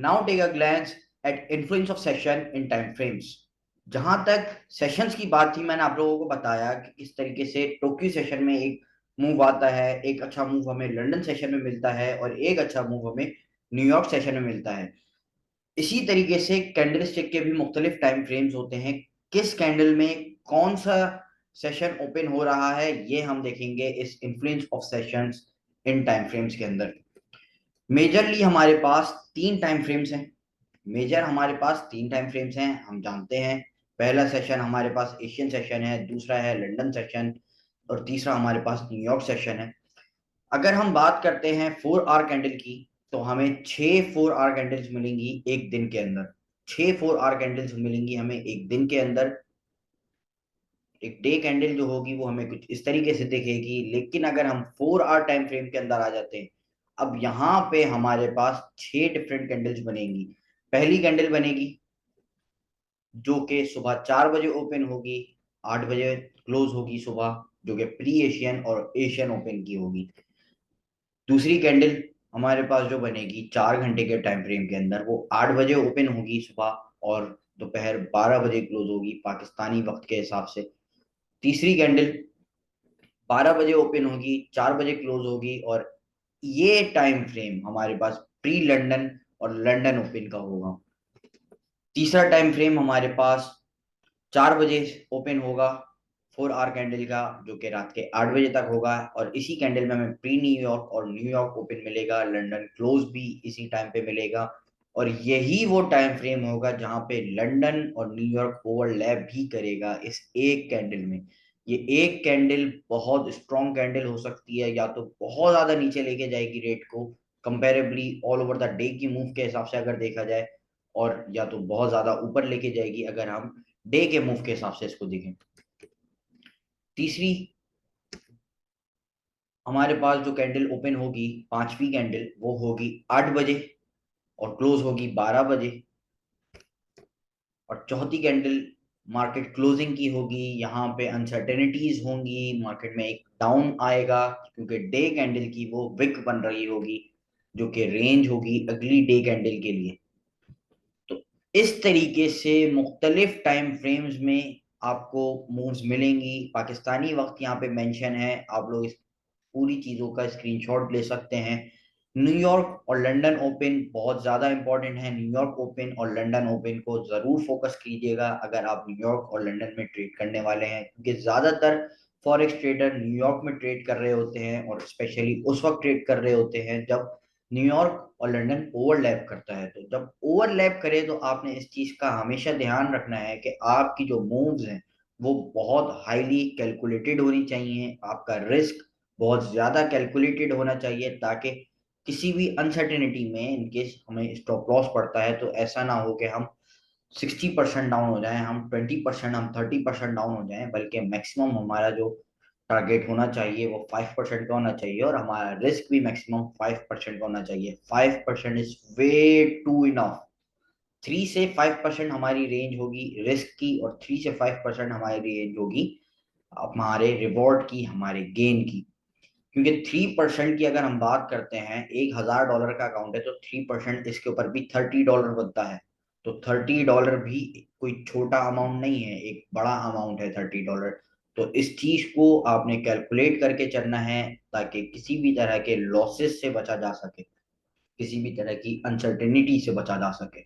Now take a glance at influence of session in time frames. जहां तक sessions की बात थी, मैंने आप लोगों को बताया कि किस तरीके से टोक्यो सेशन में एक मूव आता है, एक अच्छा मूव हमें लंदन सेशन में मिलता है और एक अच्छा मूव हमें न्यूयॉर्क सेशन में मिलता है। इसी तरीके से कैंडल स्टिक के भी मुख्तलिफ टाइम फ्रेम्स होते हैं। किस कैंडल में कौन सा सेशन ओपन हो रहा है, ये हम देखेंगे इस influence of sessions in time frames के अंदर। मेजरली हमारे पास तीन टाइम फ्रेम्स हैं। मेजर हमारे पास तीन टाइम फ्रेम्स हैं, हम जानते हैं। पहला सेशन हमारे पास एशियन सेशन है, दूसरा है लंदन सेशन और तीसरा हमारे पास न्यूयॉर्क सेशन है। अगर हम बात करते हैं 4 आवर कैंडल की, तो हमें 6 4 आवर कैंडल्स मिलेंगी एक दिन के अंदर। 6 4 आवर कैंडल्स मिलेंगी हमें एक दिन के अंदर। एक डे कैंडल जो होगी वो हमें कुछ इस तरीके से दिखेगी। लेकिन अगर हम 4 आवर टाइम फ्रेम के अंदर आ जाते हैं, अब यहाँ पे हमारे पास 6 डिफरेंट कैंडल्स बनेंगी। पहली कैंडल बनेगी जो कि सुबह 4 बजे ओपन होगी, 8 बजे क्लोज होगी सुबह, जो कि प्री एशियन और एशियन ओपन की होगी। दूसरी कैंडल हमारे पास जो बनेगी 4 घंटे के टाइम फ्रेम के अंदर, वो 8 बजे ओपन होगी सुबह और दोपहर 12 बजे क्लोज होगी पाकिस्तानी वक्त के हिसाब से। तीसरी कैंडल 12 बजे ओपन होगी, 4 बजे क्लोज होगी और ये टाइम फ्रेम हमारे पास प्री लंदन और लंदन ओपन का होगा। तीसरा टाइम फ्रेम हमारे पास 4 बजे ओपन होगा 4 आवर कैंडल का, जो कि रात के 8 बजे तक होगा और इसी कैंडल में हमें प्री न्यूयॉर्क और न्यूयॉर्क ओपन मिलेगा, लंदन क्लोज भी इसी टाइम पे मिलेगा। और यही वो टाइम फ्रेम होगा जहां पे लंदन और न्यूयॉर्क ओवरलैप भी करेगा इस एक कैंडल में। ये एक कैंडल बहुत स्ट्रॉन्ग कैंडल हो सकती है, या तो बहुत ज्यादा नीचे लेके जाएगी रेट को comparably all over the day की मूव के हिसाब से अगर देखा जाए, और या तो बहुत ज्यादा ऊपर लेके जाएगी अगर हम डे के मूव के हिसाब से इसको देखें। तीसरी हमारे पास जो कैंडल ओपन होगी, पांचवी कैंडल, वो होगी 8 बजे और क्लोज होगी 12 बजे। और चौथी कैंडल मार्केट क्लोजिंग की होगी, यहाँ पे अनसर्टेनिटीज होंगी, मार्केट में एक डाउन आएगा क्योंकि डे कैंडल की वो विक बन रही होगी, जो कि रेंज होगी अगली डे कैंडल के लिए। तो इस तरीके से मुख्तलिफ टाइम फ्रेम्स में आपको मूव्स मिलेंगी। पाकिस्तानी वक्त यहाँ पे मेंशन है, आप लोग इस पूरी चीजों का स्क्रीनशॉट ले सकते हैं। न्यूयॉर्क और लंदन ओपन बहुत ज्यादा इंपॉर्टेंट है। न्यूयॉर्क ओपन और लंदन ओपन को जरूर फोकस कीजिएगा अगर आप न्यूयॉर्क और लंदन में ट्रेड करने वाले हैं, क्योंकि ज्यादातर फॉरेक्स ट्रेडर न्यूयॉर्क में ट्रेड कर रहे होते हैं और स्पेशली उस वक्त ट्रेड कर रहे होते हैं जब न्यूयॉर्क और लंदन ओवरलैप करता है। तो जब ओवरलैप करे तो आपने इस चीज का हमेशा ध्यान रखना है कि आपकी जो मूव्स हैं वो बहुत हाईली कैलकुलेटेड होनी चाहिए। आपका रिस्क बहुत ज्यादा कैलकुलेटेड होना चाहिए, ताकि किसी भी अनसर्टेनिटी में इनकेस हमें स्टॉप लॉस पड़ता है तो ऐसा ना हो कि हम 60% डाउन हो जाए, हम 20%, हम 30% डाउन हो जाए, बल्कि मैक्सिमम हमारा जो टारगेट होना चाहिए वो 5% का होना चाहिए और हमारा रिस्क भी मैक्सिमम 5% का होना चाहिए। 5% इज वे टू इनफ। 3 से 5% हमारी रेंज होगी रिस्क की और 3 से 5% हमारी रेंज होगी हमारे रिवॉर्ड की, हमारे गेन की। क्योंकि 3% की अगर हम बात करते हैं, $1,000 का अकाउंट है तो 3% इसके ऊपर भी $30 बनता है। तो $30 भी कोई छोटा अमाउंट नहीं है, एक बड़ा अमाउंट है $30। तो इस चीज को आपने कैलकुलेट करके चलना है ताकि किसी भी तरह के लॉसेस से बचा जा सके, किसी भी तरह की अनसर्टेनिटी से बचा जा सके।